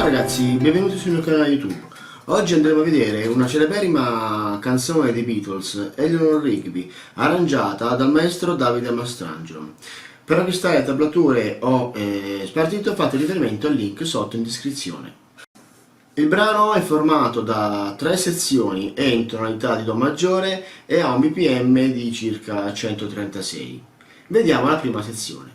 ragazzi, benvenuti sul mio canale YouTube. Oggi andremo a vedere una celeberrima canzone dei Beatles, Eleanor Rigby, arrangiata dal maestro Davide Mastrangelo. Per acquistare tablature o spartito fate riferimento al link sotto in descrizione. Il brano è formato da 3 sezioni, è in tonalità di Do maggiore e ha un BPM di circa 136. Vediamo la prima sezione.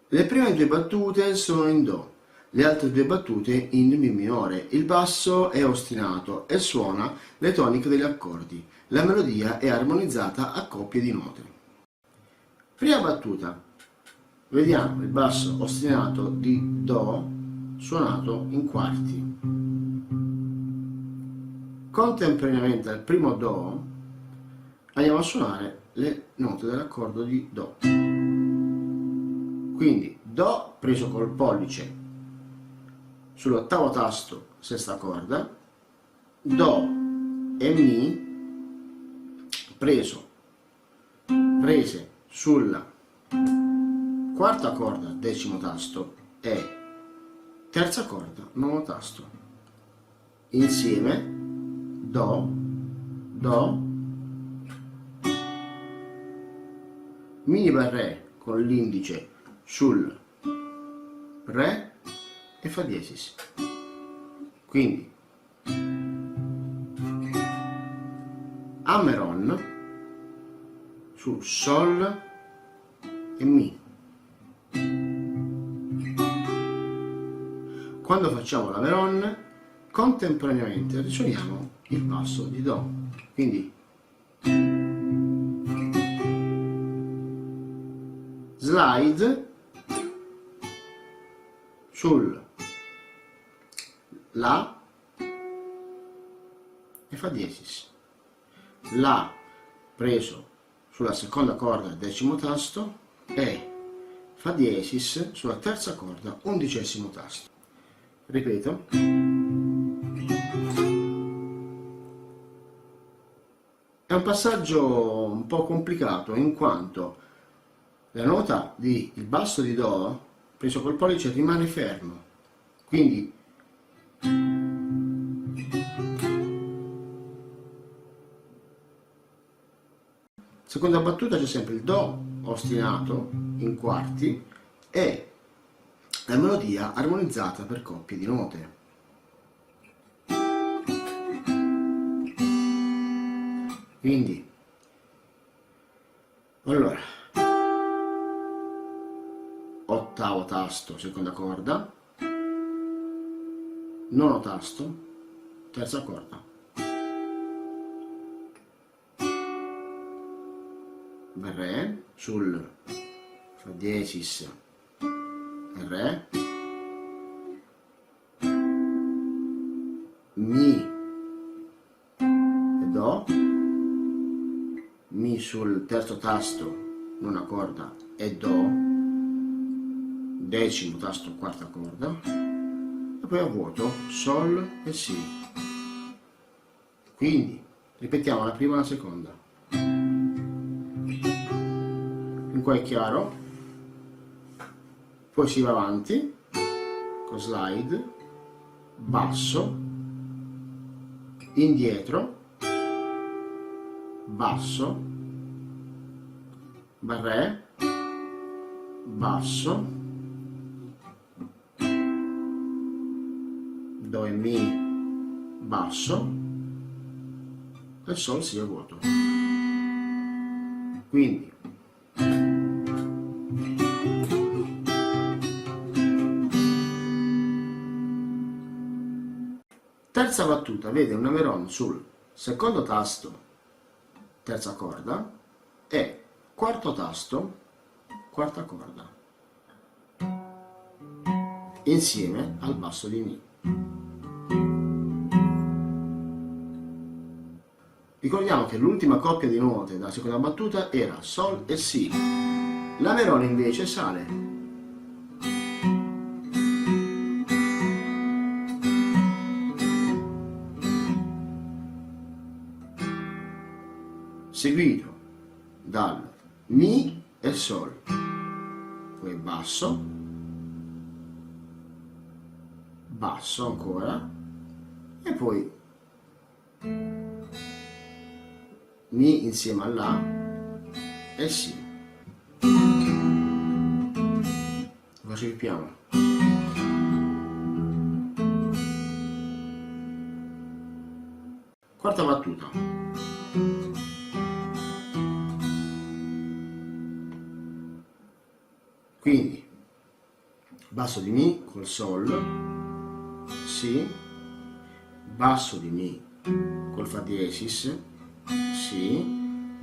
Le prime 2 battute sono in Do, le altre 2 battute in Mi minore. Il basso è ostinato e suona le toniche degli accordi. La melodia è armonizzata a coppie di note. Prima battuta. Vediamo il basso ostinato di Do suonato in quarti. Contemporaneamente al primo Do andiamo a suonare le note dell'accordo di Do. Quindi Do preso col pollice sull'ottavo tasto, sesta corda, Do e Mi prese sulla quarta corda, decimo tasto, e terza corda, nono tasto. Insieme Do, Do, Mi va Re con l'indice sul Re e Fa diesis. Quindi Ameron su Sol e Mi. Quando facciamo l'Ameron, contemporaneamente risuoniamo il basso di Do. Quindi slide sul La e Fa diesis. La preso sulla seconda corda, decimo tasto, e Fa diesis sulla terza corda, undicesimo tasto. Ripeto. È un passaggio un po' complicato in quanto la nota di il basso di Do preso col pollice rimane fermo, quindi seconda battuta c'è sempre il Do ostinato in quarti e la melodia armonizzata per coppie di note. Quindi allora ottavo tasto, seconda corda, nono tasto, terza corda. Re sul Fa diesis Re, Mi e Do, Mi sul terzo tasto, nona corda, e Do, decimo tasto, quarta corda, e poi a vuoto Sol e Si. Quindi ripetiamo la prima e la seconda. Fin qua è chiaro? Poi si va avanti con slide, basso, indietro, basso, Re, basso, Do e Mi, basso, e Sol Si a vuoto. Quindi terza battuta, vede un Ameron sul secondo tasto, terza corda, e quarto tasto, quarta corda, insieme al basso di Mi. Ricordiamo che l'ultima coppia di note della seconda battuta era Sol e Si. L'Ameron invece sale seguito dal Mi e Sol, poi basso, basso ancora, e poi Mi insieme a La e Si. Lo ripetiamo. Quarta battuta. Quindi basso di Mi col Sol, Si, basso di Mi col Fa diesis, Si,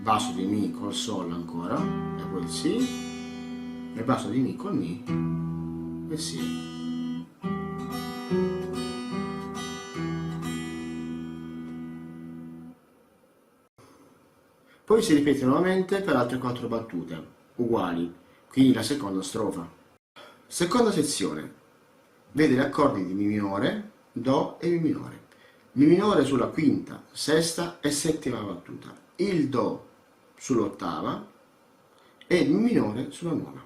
basso di Mi col Sol ancora, e poi il Si, e basso di Mi col Mi, e Si. Poi si ripete nuovamente per altre 4 battute, uguali, quindi la seconda strofa. Seconda sezione, vede gli accordi di Mi minore, Do e Mi minore. Mi minore sulla quinta, sesta e settima battuta, il Do sull'ottava e il Mi minore sulla nona.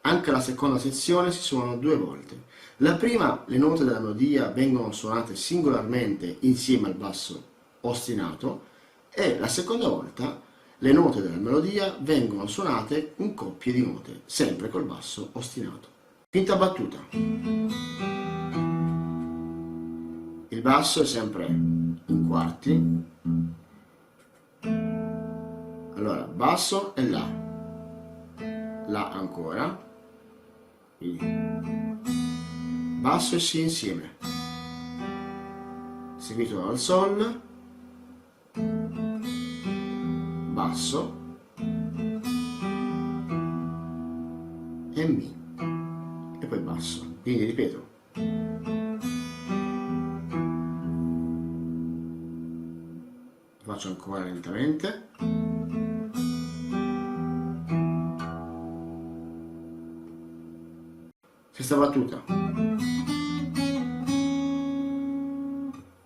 Anche la seconda sezione si suona 2 volte. La prima, le note della melodia vengono suonate singolarmente insieme al basso ostinato, e la seconda volta le note della melodia vengono suonate in coppie di note, sempre col basso ostinato. Quinta battuta. Il basso è sempre in quarti. Allora, basso e La. La ancora. Quindi basso e Si insieme. Seguito dal Sol, basso e Mi, e poi basso. Quindi ripeto. Faccio ancora lentamente. Sesta battuta,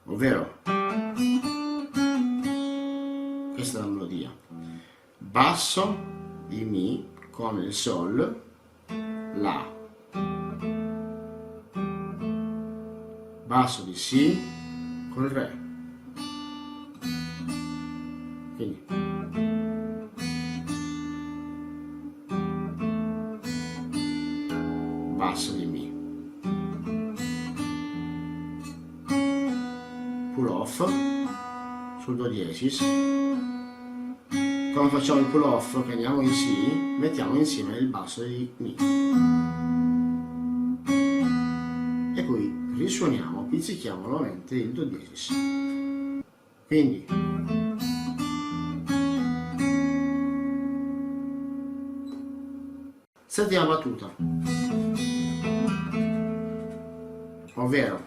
ovvero questa è la melodia. Basso di Mi con il Sol, La, basso di Si col Re. Quindi basso di Mi, pull off sul Do diesis. Quando facciamo il pull off, che andiamo in Si, mettiamo insieme il basso di Mi e poi risuoniamo, pizzichiamo nuovamente il Do diesis. Quindi Settima battuta, ovvero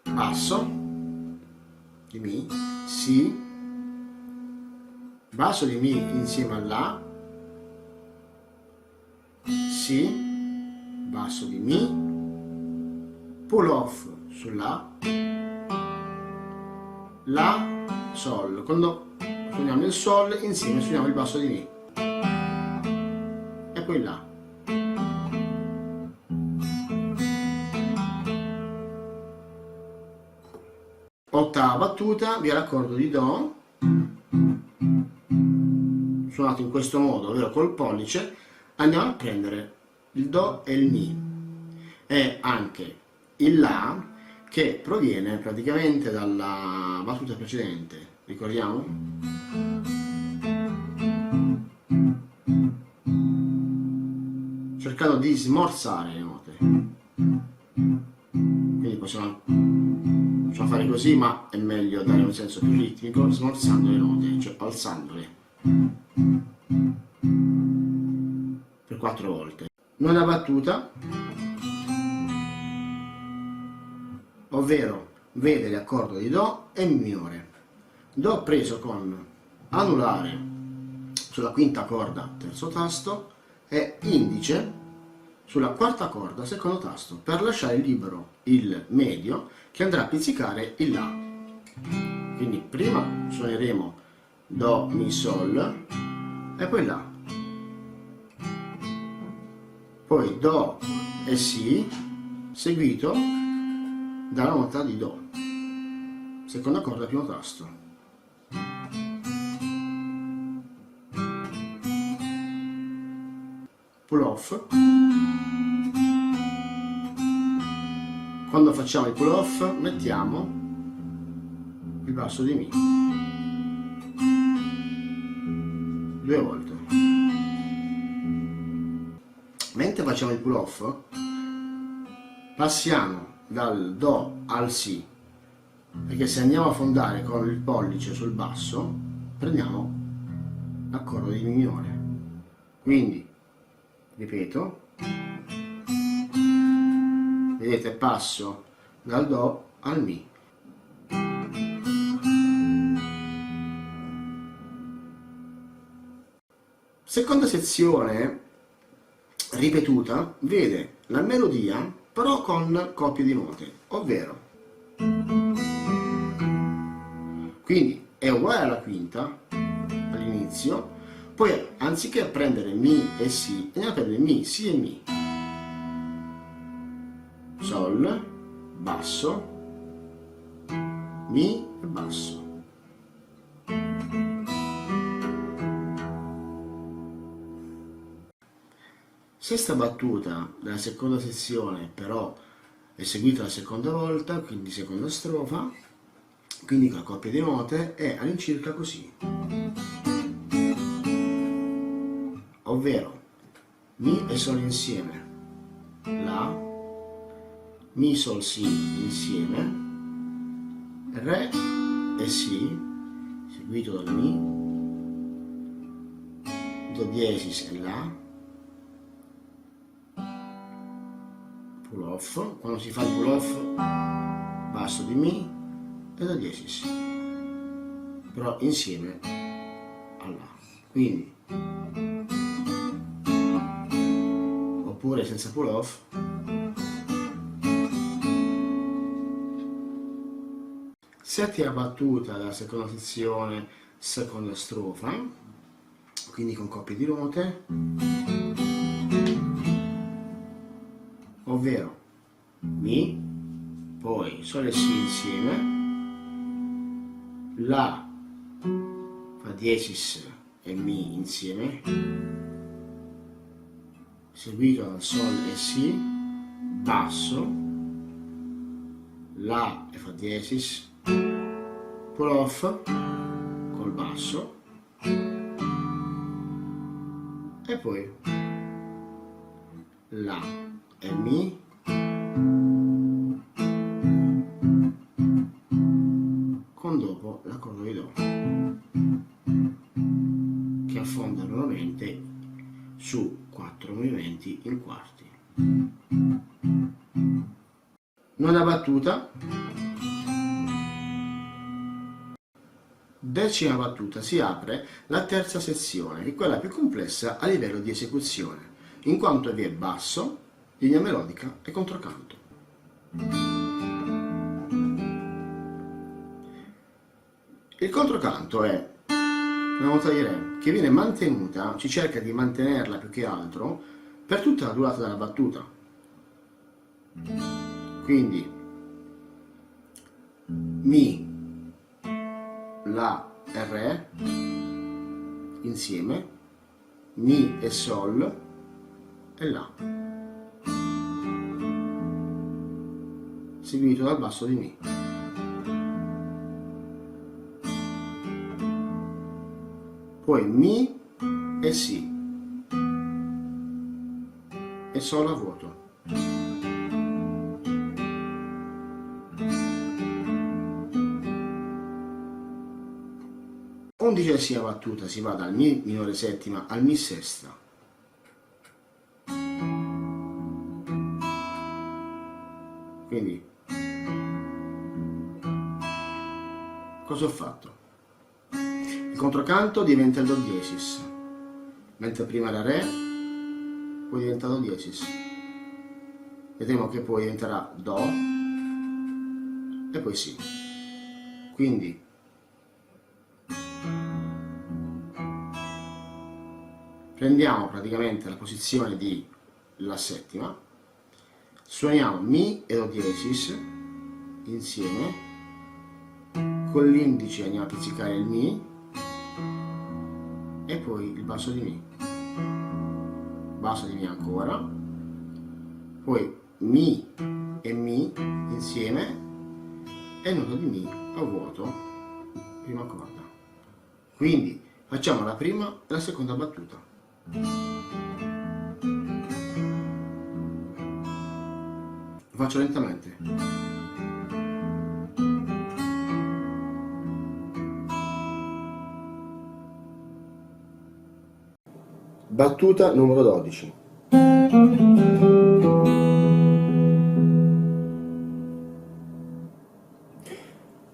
basso di Mi, Si, basso di Mi insieme all'A, Si, basso di Mi, pull off sull'A, La, Sol. Quando suoniamo il Sol insieme suoniamo il basso di Mi e poi La. Ottava battuta, vi è l'accordo di Do, suonato in questo modo, ovvero col pollice. Andiamo a prendere il Do e il Mi e anche il La, che proviene praticamente dalla battuta precedente, ricordiamo? Cercando di smorzare le note, quindi possiamo fare così, ma è meglio dare un senso più ritmico smorzando le note, cioè alzandole per 4 volte. Nona battuta, ovvero vede l'accordo di Do e Mi minore. Do preso con anulare sulla quinta corda, terzo tasto, e indice sulla quarta corda, secondo tasto, per lasciare libero il medio che andrà a pizzicare il La. Quindi prima suoneremo Do, Mi, Sol e poi La. Poi Do e Si, seguito dalla nota di Do, seconda corda, primo tasto. Pull off. Quando facciamo il pull off mettiamo il basso di Mi 2 volte. Mentre facciamo il pull off passiamo dal Do al Si, perché se andiamo a fondare con il pollice sul basso prendiamo l'accordo di Mi minore. Quindi ripeto, vedete, passo dal Do al Mi. Seconda sezione ripetuta vede la melodia però con coppie di note, ovvero quindi è uguale alla quinta all'inizio, poi anziché prendere Mi e Si andiamo a prendere Mi, Si e Mi, Sol, basso, Mi e basso. Sesta battuta della seconda sezione però eseguita la seconda volta, quindi seconda strofa, quindi con la coppia di note è all'incirca così, ovvero Mi e Sol insieme, La, Mi, Sol, Si insieme, Re e Si, seguito dal Mi, Do diesis e La, pull off. Quando si fa il pull off, basso di Mi e Do diesis, però insieme alla, quindi, oppure senza pull off. Settima battuta della seconda sezione, seconda strofa, quindi con coppie di note, ovvero Mi, poi Sol e Si insieme, La, Fa diesis e Mi insieme, seguito dal Sol e Si, basso, La e Fa diesis, pull off col basso e poi La e Mi, con dopo l'accordo di Do che affonda nuovamente su 4 movimenti in quarti. Nona battuta. Decima battuta, si apre la terza sezione, che è quella più complessa a livello di esecuzione, in quanto vi è basso, linea melodica e controcanto. Il controcanto è una nota di Re che viene mantenuta, ci cerca di mantenerla più che altro, per tutta la durata della battuta. Quindi Mi, La e Re insieme, Mi e Sol e La, seguito dal basso di Mi. Poi Mi e Si e Sol a vuoto. Undicesima battuta, si va dal Mi minore settima al Mi sesta. Quindi cosa ho fatto? Il controcanto diventa il Do diesis, mentre prima era Re, poi diventa Do diesis. Vedremo che poi diventerà Do e poi Si. Quindi prendiamo praticamente la posizione di La settima, suoniamo Mi e Do diesis insieme, con l'indice andiamo a pizzicare il Mi e poi il basso di Mi, basso di Mi ancora, poi Mi e Mi insieme e nota di Mi a vuoto, prima corda. Quindi facciamo la prima e la seconda battuta. Lo faccio lentamente. Battuta numero 12.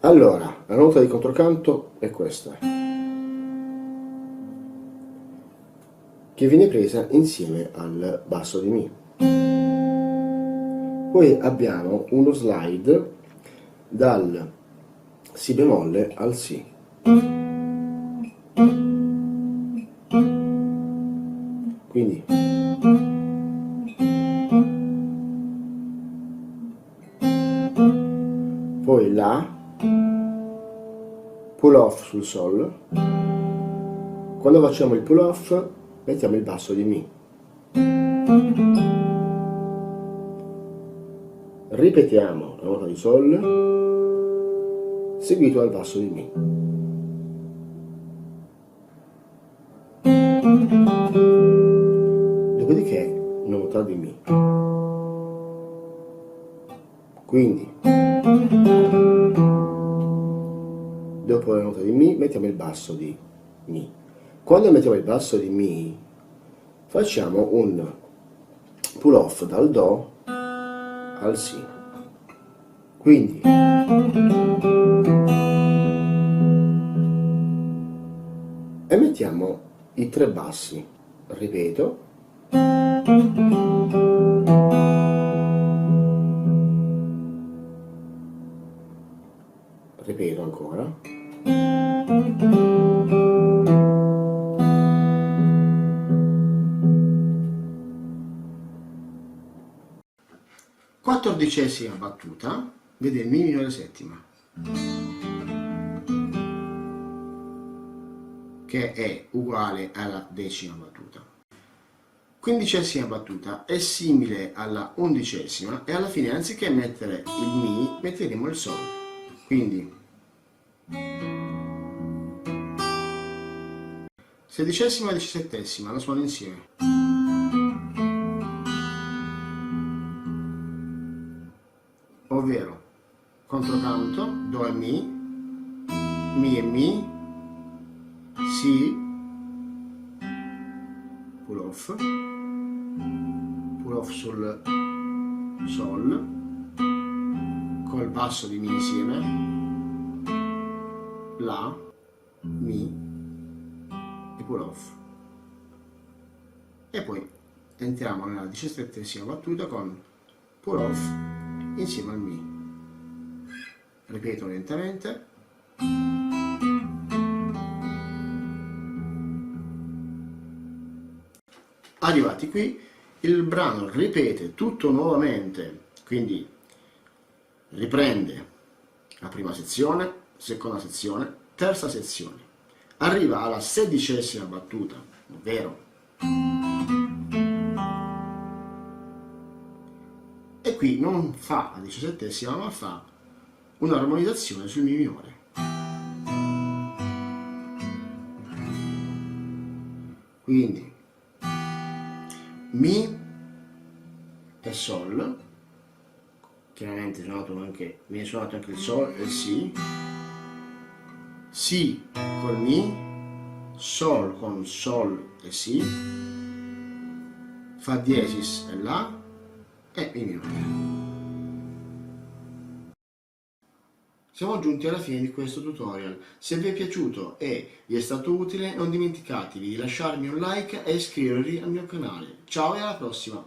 Allora, la nota di controcanto è questa, che viene presa insieme al basso di Mi. Poi abbiamo uno slide dal Si bemolle al Si. Quindi poi La, pull off sul Sol. Quando facciamo il pull off mettiamo il basso di Mi. Ripetiamo la nota di Sol seguito dal basso di Mi. Dopodiché nota di Mi. Quindi dopo la nota di Mi mettiamo il basso di Mi. Quando mettiamo il basso di Mi facciamo un pull off dal Do al Si. Quindi e mettiamo i tre bassi, ripeto, ripeto ancora, quattordicesima battuta, vede il Mi minore settima, che è uguale alla decima battuta. Quindicesima battuta è simile alla undicesima e alla fine anziché mettere il Mi metteremo il Sol. Quindi sedicesima e diciassettesima la suono insieme. Ovvero controcanto, Do e Mi e Mi, Si, pull off sul sol, col basso di mi insieme, la, mi e pull off, e poi entriamo nella 17ª battuta con pull off insieme al mi. Ripeto lentamente. Arrivati qui, il brano ripete tutto nuovamente, quindi riprende la prima sezione, seconda sezione, terza sezione, arriva alla 16ª battuta, ovvero, e qui non fa la 17ª ma fa un'armonizzazione sul mi minore. Quindi mi e sol, chiaramente viene suonato anche il sol e il si col mi, sol con sol e si, fa diesis e la e mi minore. Siamo giunti alla fine di questo tutorial. Se vi è piaciuto e vi è stato utile, non dimenticatevi di lasciarmi un like e iscrivervi al mio canale. Ciao e alla prossima!